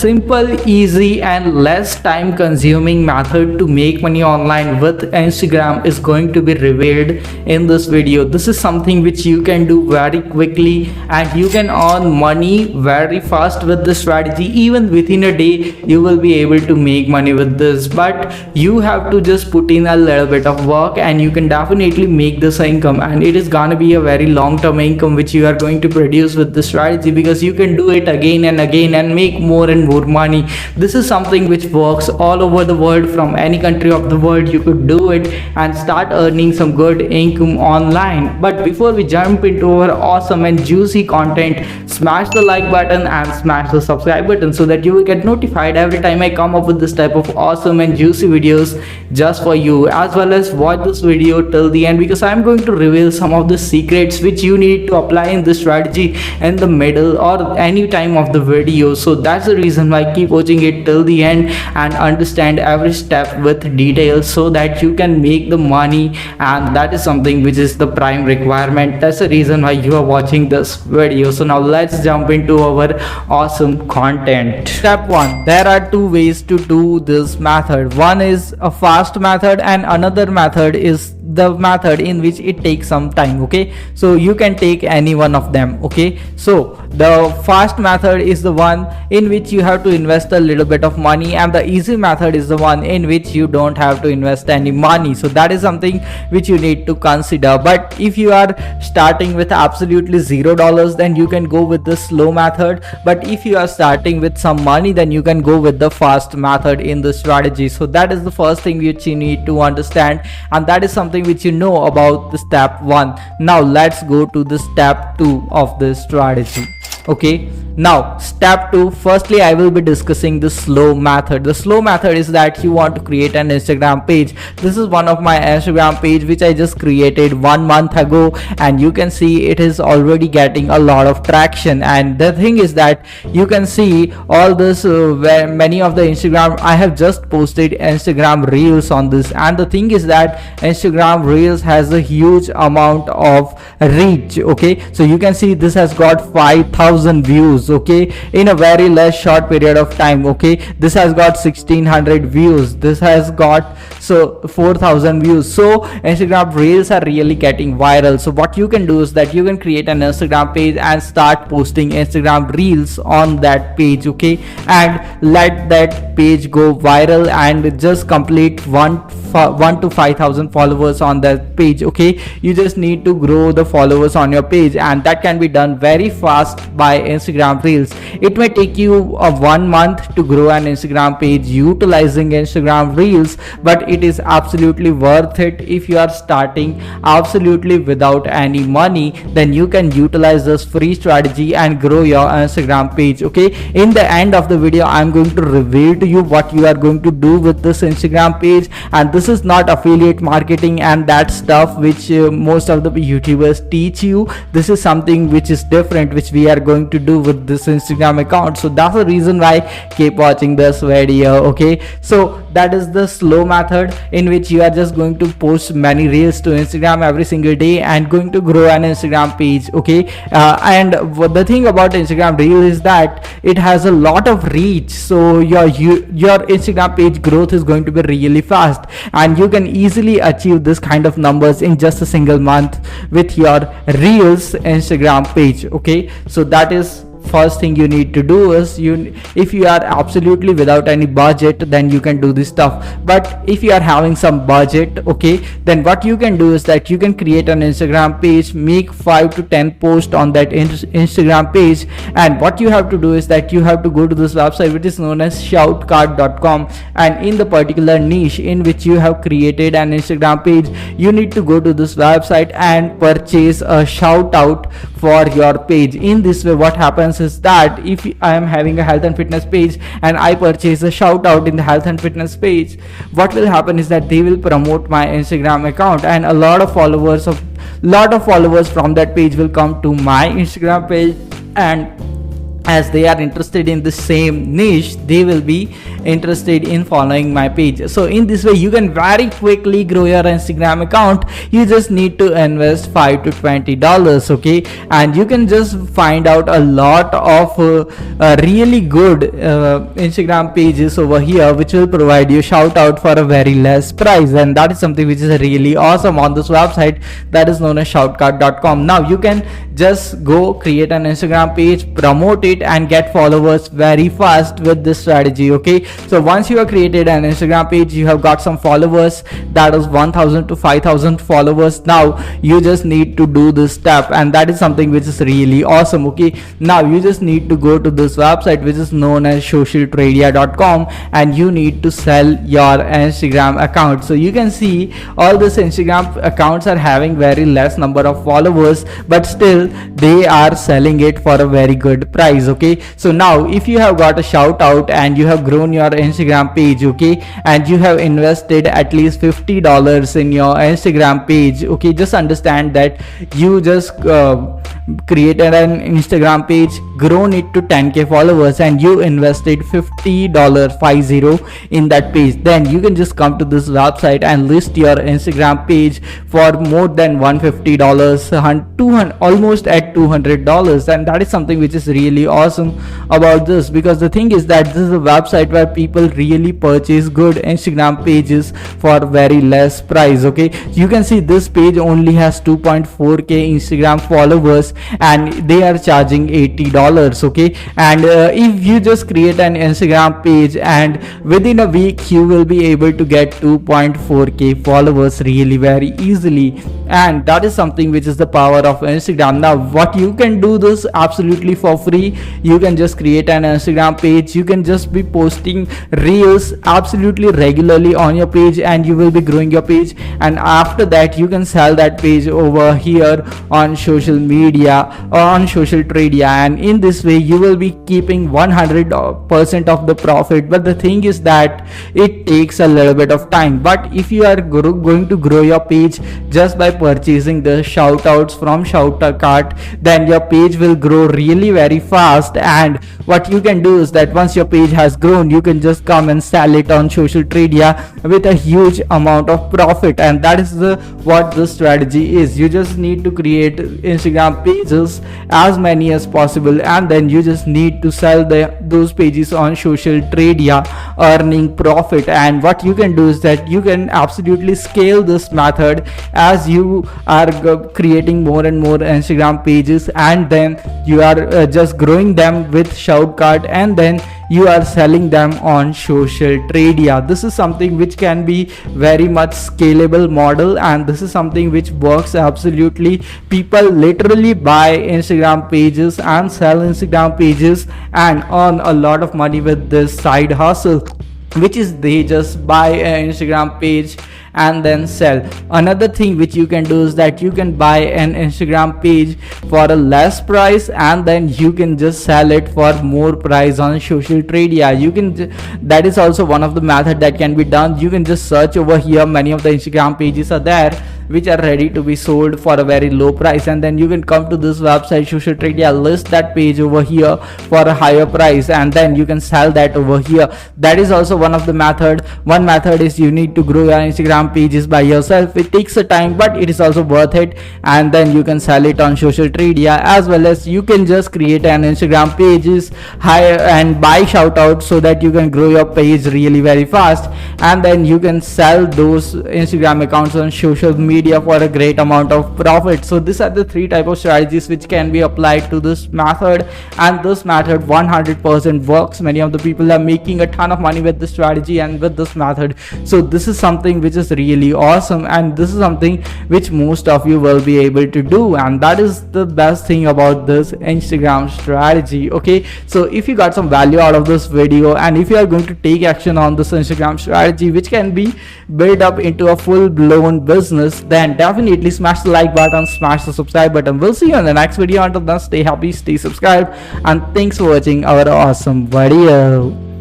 simple, easy and less time consuming method to make money online with Instagram is going to be revealed in this video. This is something which you can do very quickly and you can earn money very fast with this strategy. Even within a day you will be able to make money with this, but you have to just put in a little bit of work and you can definitely make this income, and it is gonna be a very long-term income which you are going to produce with this strategy, because you can do it again and again and make more and more money. This is something which works all over the world. From any country of the world you could do it and start earning some good income online. But before we jump into our awesome and juicy content, smash the like button and smash the subscribe button so that you will get notified every time I come up with this type of awesome and juicy videos just for you. As well as watch this video till the end, because I'm going to reveal some of the secrets which you need to apply in this strategy in the middle or any time of the video. So that's the reason why keep watching it till the end and understand every step with details so that you can make the money, and that is something which is the prime requirement. That's the reason why you are watching this video. So now let's jump into our awesome content. Step 1. There are two ways to do this method. One is a fast method and another method is the method in which it takes some time. Okay, so you can take any one of them. Okay, so the fast method is the one in which you have to invest a little bit of money, and the easy method is the one in which you don't have to invest any money. So that is something which you need to consider. But if you are starting with absolutely $0, then you can go with the slow method. But if you are starting with some money, then you can go with the fast method in the strategy. So that is the first thing which you need to understand, and that is something which you know about the step 1. Now let's go to the step 2 of this strategy. Okay, now step 2, firstly I will be discussing the slow method. The slow method is that you want to create an Instagram page. This is one of my Instagram page which I just created 1 month ago, and you can see it is already getting a lot of traction. And the thing is that you can see all this where many of the Instagram, I have just posted Instagram reels on this, and the thing is that Instagram reels has a huge amount of reach. Okay, so you can see this has got 5,000 views, okay, in a very less short period of time. Okay, this has got 1,600 views, this has got 4,000 views. So Instagram reels are really getting viral. So what you can do is that you can create an Instagram page and start posting Instagram reels on that page. Okay, and let that page go viral and just complete 1 to 5,000 followers on that page. Okay, you just need to grow the followers on your page, and that can be done very fast by Instagram reels. It may take you 1 month to grow an Instagram page utilizing Instagram reels, but it is absolutely worth it. If you are starting absolutely without any money, then you can utilize this free strategy and grow your Instagram page. Okay, in the end of the video I'm going to reveal to you what you are going to do with this Instagram page, and this is not affiliate marketing and that stuff which most of the YouTubers teach you. This is something which is different, which we are going to do with this Instagram account. So that's the reason why keep watching this video. Okay, so that is the slow method in which you are just going to post many reels to Instagram every single day and going to grow an Instagram page. Okay, and the thing about Instagram reel is that it has a lot of reach, so your Instagram page growth is going to be really fast, and you can easily achieve this kind of numbers in just a single month with your reels Instagram page. Okay, so that is first thing you need to do is if you are absolutely without any budget, then you can do this stuff. But if you are having some budget, okay, then what you can do is that you can create an Instagram page, make 5 to 10 posts on that Instagram page, and what you have to do is that you have to go to this website which is known as shoutcard.com, and in the particular niche in which you have created an Instagram page, you need to go to this website and purchase a shout out for your page. In this way what happens is that if I am having a health and fitness page and I purchase a shout out in the health and fitness page, what will happen is that they will promote my Instagram account, and a lot of followers from that page will come to my Instagram page, and as they are interested in the same niche, they will be interested in following my page. So in this way you can very quickly grow your Instagram account. You just need to invest $5 to $20, okay, and you can just find out a lot of really good Instagram pages over here which will provide you shout out for a very less price, and that is something which is really awesome on this website that is known as shoutcard.com. Now you can just go create an Instagram page, promote it, and get followers very fast with this strategy. Okay, so once you have created an Instagram page, you have got some followers, that is 1000 to 5000 followers. Now you just need to do this step, and that is something which is really awesome. Okay, now you just need to go to this website which is known as socialtradia.com, and you need to sell your Instagram account. So you can see all these Instagram accounts are having very less number of followers, but still they are selling it for a very good price. Okay, so now if you have got a shout out and you have grown your Instagram page, okay, and you have invested at least $50 in your Instagram page, okay, just understand that you just created an Instagram page, grown it to 10k followers, and you invested $50 in that page. Then you can just come to this website and list your Instagram page for more than $150, 200, almost at $200, and that is something which is really awesome about this, because the thing is that this is a website where people really purchase good Instagram pages for very less price. Okay, you can see this page only has 2.4k Instagram followers and they are charging $80. Okay, and if you just create an Instagram page and within a week you will be able to get 2.4k followers really very easily, and that is something which is the power of Instagram. Now what you can do this absolutely for free. You can just create an Instagram page, you can just be posting reels absolutely regularly on your page, and you will be growing your page, and after that you can sell that page over here on social media or on social tradia, and in this way you will be keeping 100% of the profit. But the thing is that it takes a little bit of time. But if you are going to grow your page just by purchasing the shout outs from Shoutcard, then your page will grow really very fast. And what you can do is that once your page has grown, you can just come and sell it on social tradia with a huge amount of profit, and that is what the strategy is. You just need to create Instagram pages as many as possible, and then you just need to sell those pages on social tradia, earning profit. And what you can do is that you can absolutely scale this method as you are creating more and more Instagram pages, and then you are just growing them with Shoutcard, and then you are selling them on social tradia. This is something which can be very much scalable model, and this is something which works absolutely. People literally buy Instagram pages and sell Instagram pages and earn a lot of money with this side hustle, which is they just buy an Instagram page and then sell. Another thing which you can do is that you can buy an Instagram page for a less price, and then you can just sell it for more price on social tradia. You can that is also one of the method that can be done. You can just search over here, many of the Instagram pages are there which are ready to be sold for a very low price, and then you can come to this website social tradia, list that page over here for a higher price, and then you can sell that over here. That is also one of the method. One method is you need to grow your Instagram pages by yourself. It takes a time, but it is also worth it, and then you can sell it on social tradia, as well as you can just create an Instagram pages hire and buy shout out so that you can grow your page really very fast, and then you can sell those Instagram accounts on social media for a great amount of profit. So these are the three type of strategies which can be applied to this method, and this method 100% works. Many of the people are making a ton of money with this strategy and with this method. So this is something which is really awesome, and this is something which most of you will be able to do, and that is the best thing about this Instagram strategy. Okay, so if you got some value out of this video, and if you are going to take action on this Instagram strategy which can be built up into a full-blown business, then definitely smash the like button, smash the subscribe button. We'll see you in the next video. Until then, stay happy, stay subscribed, and thanks for watching our awesome video.